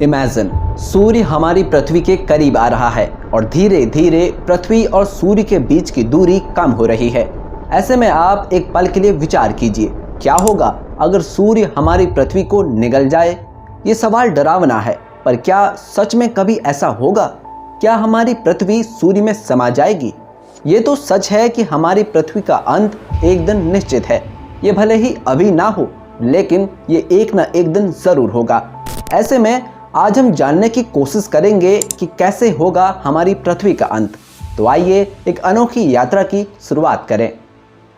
Imagine, सूर्य हमारी पृथ्वी के करीब आ रहा है और धीरे धीरे पृथ्वी और सूर्य के बीच की दूरी कम हो रही है। ऐसे में आप एक पल के लिए विचार कीजिए, क्या होगा अगर सूर्य हमारी पृथ्वी को निगल जाए। ये सवाल डरावना है, पर क्या सच में कभी ऐसा होगा? क्या हमारी पृथ्वी सूर्य में समा जाएगी? ये तो सच है कि हमारी पृथ्वी का अंत एक दिन निश्चित है। ये भले ही अभी ना हो, लेकिन ये एक ना एक दिन जरूर होगा। ऐसे में आज हम जानने की कोशिश करेंगे कि कैसे होगा हमारी पृथ्वी का अंत। तो आइए एक अनोखी यात्रा की शुरुआत करें।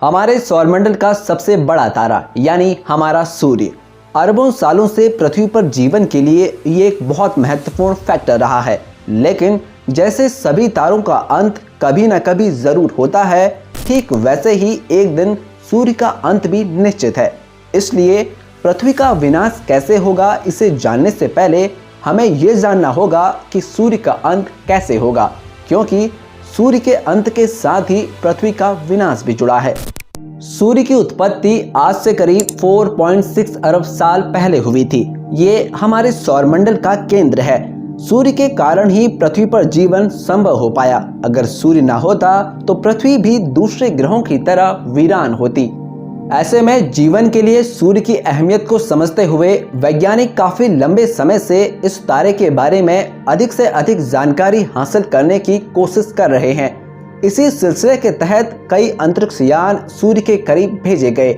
हमारे सौरमंडल का सबसे बड़ा तारा यानी हमारा सूर्य अरबों सालों से पृथ्वी पर जीवन के लिए ये एक बहुत महत्वपूर्ण फैक्टर रहा है। लेकिन जैसे सभी तारों का अंत कभी न कभी जरूर होता है, ठीक वैसे ही एक दिन सूर्य का अंत भी निश्चित है। इसलिए पृथ्वी का विनाश कैसे होगा, इसे जानने से पहले हमें यह जानना होगा कि सूर्य का अंत कैसे होगा, क्योंकि सूर्य के अंत के साथ ही पृथ्वी का विनाश भी जुड़ा है। सूर्य की उत्पत्ति आज से करीब 4.6 अरब साल पहले हुई थी। ये हमारे सौरमंडल का केंद्र है। सूर्य के कारण ही पृथ्वी पर जीवन संभव हो पाया। अगर सूर्य ना होता तो पृथ्वी भी दूसरे ग्रहों की तरह वीरान होती। ऐसे में जीवन के लिए सूर्य की अहमियत को समझते हुए वैज्ञानिक काफी लंबे समय से इस तारे के बारे में अधिक से अधिक जानकारी हासिल करने की कोशिश कर रहे हैं। इसी सिलसिले के तहत कई अंतरिक्ष यान सूर्य के करीब भेजे गए।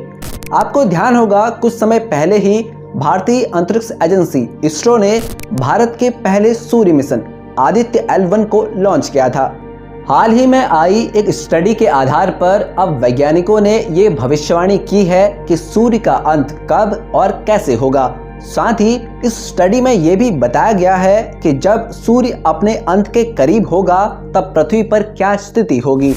आपको ध्यान होगा, कुछ समय पहले ही भारतीय अंतरिक्ष एजेंसी इसरो ने भारत के पहले सूर्य मिशन आदित्य L1 को लॉन्च किया था। हाल ही में आई एक स्टडी के आधार पर अब वैज्ञानिकों ने ये भविष्यवाणी की है कि सूर्य का अंत कब और कैसे होगा। साथ ही इस स्टडी में ये भी बताया गया है कि जब सूर्य अपने अंत के करीब होगा तब पृथ्वी पर क्या स्थिति होगी।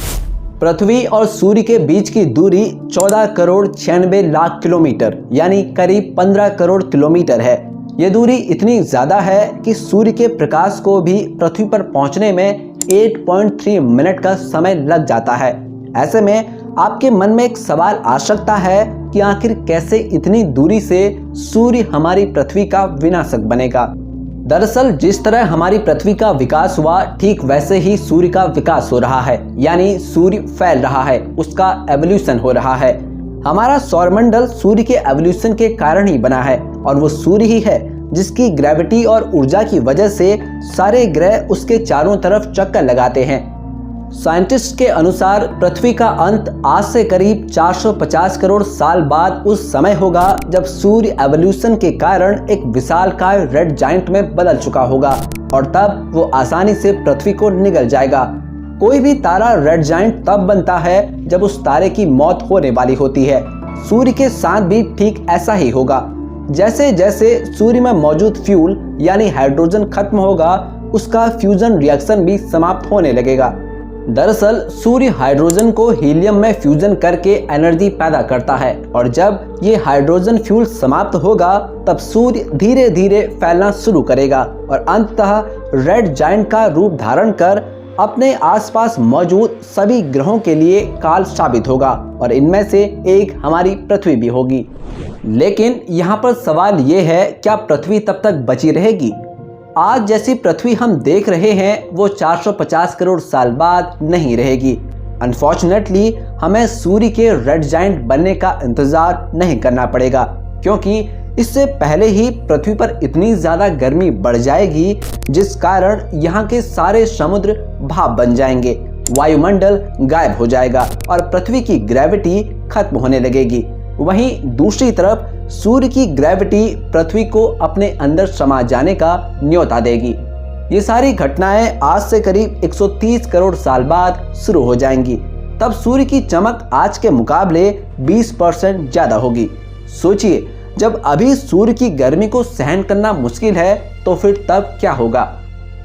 पृथ्वी और सूर्य के बीच की दूरी 14 करोड़ 96 लाख किलोमीटर यानी करीब 15 करोड़ किलोमीटर है। ये दूरी इतनी ज्यादा है कि सूर्य के प्रकाश को भी पृथ्वी पर पहुंचने में 8.3 मिनट का समय लग जाता है। ऐसे में आपके मन में एक सवाल आ सकता है कि आखिर कैसे इतनी दूरी से सूर्य हमारी पृथ्वी का विनाशक बनेगा। दरअसल जिस तरह हमारी पृथ्वी का विकास हुआ, ठीक वैसे ही सूर्य का विकास हो रहा है, यानी सूर्य फैल रहा है, उसका एवोल्यूशन हो रहा है। हमारा सौरमंडल सूर्य के एवोल्यूशन के कारण ही बना है और वो सूर्य ही है जिसकी ग्रेविटी और ऊर्जा की वजह से सारे ग्रह उसके चारों तरफ चक्कर लगाते हैं। साइंटिस्ट के अनुसार पृथ्वी का अंत आज से करीब 450 करोड़ साल बाद उस समय होगा जब सूर्य एवोल्यूशन के कारण एक विशालकाय रेड जायंट में बदल चुका होगा और तब वो आसानी से पृथ्वी को निगल जाएगा। कोई भी तारा रेड जायंट तब बनता है जब उस तारे की मौत होने वाली होती है। सूर्य के साथ भी ठीक ऐसा ही होगा। जैसे जैसे सूर्य में मौजूद फ्यूल यानी हाइड्रोजन खत्म होगा, उसका फ्यूजन रिएक्शन भी समाप्त होने लगेगा। दरअसल सूर्य हाइड्रोजन को हीलियम में फ्यूजन करके एनर्जी पैदा करता है और जब ये हाइड्रोजन फ्यूल समाप्त होगा तब सूर्य धीरे धीरे फैलना शुरू करेगा और अंततः रेड जायंट का रूप धारण कर अपने आसपास मौजूद सभी ग्रहों के लिए काल साबित होगा और इनमें से एक हमारी पृथ्वी भी होगी। लेकिन यहाँ पर सवाल ये है, क्या पृथ्वी तब तक बची रहेगी? आज जैसी पृथ्वी हम देख रहे हैं वो 450 करोड़ साल बाद नहीं रहेगी। अनफॉर्चुनेटली हमें सूर्य के रेड जायंट बनने का इंतजार नहीं करना पड़ेगा, क्योंकि इससे पहले ही पृथ्वी पर इतनी ज्यादा गर्मी बढ़ जाएगी जिस कारण यहाँ के सारे समुद्र भाप बन जाएंगे, वायुमंडल गायब हो जाएगा और पृथ्वी की ग्रेविटी खत्म होने लगेगी। वहीं दूसरी तरफ सूर्य की ग्रेविटी पृथ्वी को अपने अंदर समा जाने का न्योता देगी। ये सारी घटनाएं आज से करीब 130 करोड़ साल बाद शुरू हो जाएंगी। तब सूर्य की चमक आज के मुकाबले 20% ज्यादा होगी। सोचिए, जब अभी सूर्य की गर्मी को सहन करना मुश्किल है तो फिर तब क्या होगा।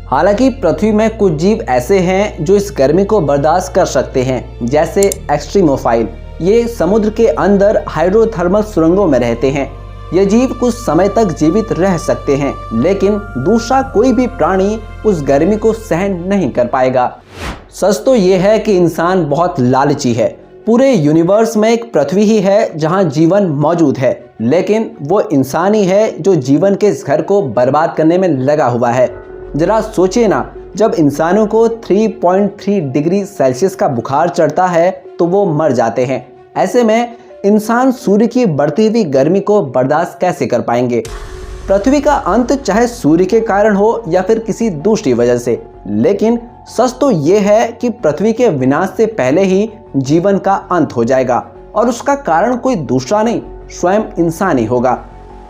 हालांकि पृथ्वी में कुछ जीव ऐसे हैं जो इस गर्मी को बर्दाश्त कर सकते हैं, जैसे एक्सट्रीमोफाइल। ये समुद्र के अंदर हाइड्रोथर्मल सुरंगों में रहते हैं। ये जीव कुछ समय तक जीवित रह सकते हैं, लेकिन दूसरा कोई भी प्राणी उस गर्मी को सहन नहीं कर पाएगा। सच तो ये है कि इंसान बहुत लालची है। पूरे यूनिवर्स में एक पृथ्वी ही है जहां जीवन मौजूद है। लेकिन वो इंसान ही है जो जीवन के इस घर को बर्बाद करने में लगा हुआ है। जरा सोचिए ना, जब इंसानों को 3.3 डिग्री सेल्सियस का बुखार चढ़ता है तो वो मर जाते हैं। ऐसे में इंसान सूर्य की बढ़ती हुई गर्मी को बर्दाश्त कैसे कर पाएंगे। पृथ्वी का अंत चाहे सूर्य के कारण हो या फिर किसी दूसरी वजह से, लेकिन सच तो ये है कि पृथ्वी के विनाश से पहले ही जीवन का अंत हो जाएगा और उसका कारण कोई दूसरा नहीं, स्वयं इंसान ही होगा।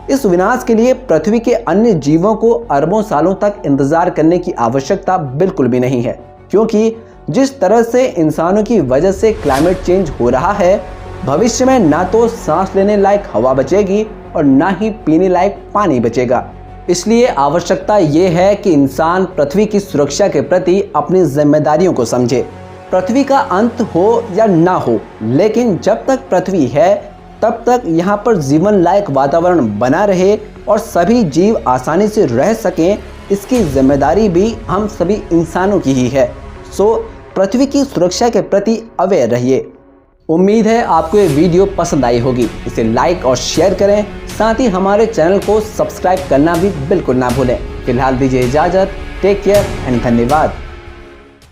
इस विनाश के लिए पृथ्वी के अन्य जीवों को अरबों सालों तक इंतजार करने की आवश्यकता बिल्कुल भी नहीं है, क्योंकि जिस तरह से इंसानों की वजह से क्लाइमेट चेंज हो रहा है, भविष्य में ना तो सांस लेने लायक हवा बचेगी और ना ही पीने लायक पानी बचेगा। इसलिए आवश्यकता ये है कि इंसान पृथ्वी की सुरक्षा के प्रति अपनी जिम्मेदारियों को समझे। पृथ्वी का अंत हो या ना हो, लेकिन जब तक पृथ्वी है तब तक यहाँ पर जीवन लायक वातावरण बना रहे और सभी जीव आसानी से रह सकें, इसकी जिम्मेदारी भी हम सभी इंसानों की ही है। सो पृथ्वी की सुरक्षा के प्रति अवेयर रहिए। उम्मीद है आपको ये वीडियो पसंद आई होगी। इसे लाइक और शेयर करें, साथ ही हमारे चैनल को सब्सक्राइब करना भी बिल्कुल ना भूलें। फिलहाल दीजिए इजाज़त। टेक केयर एंड धन्यवाद।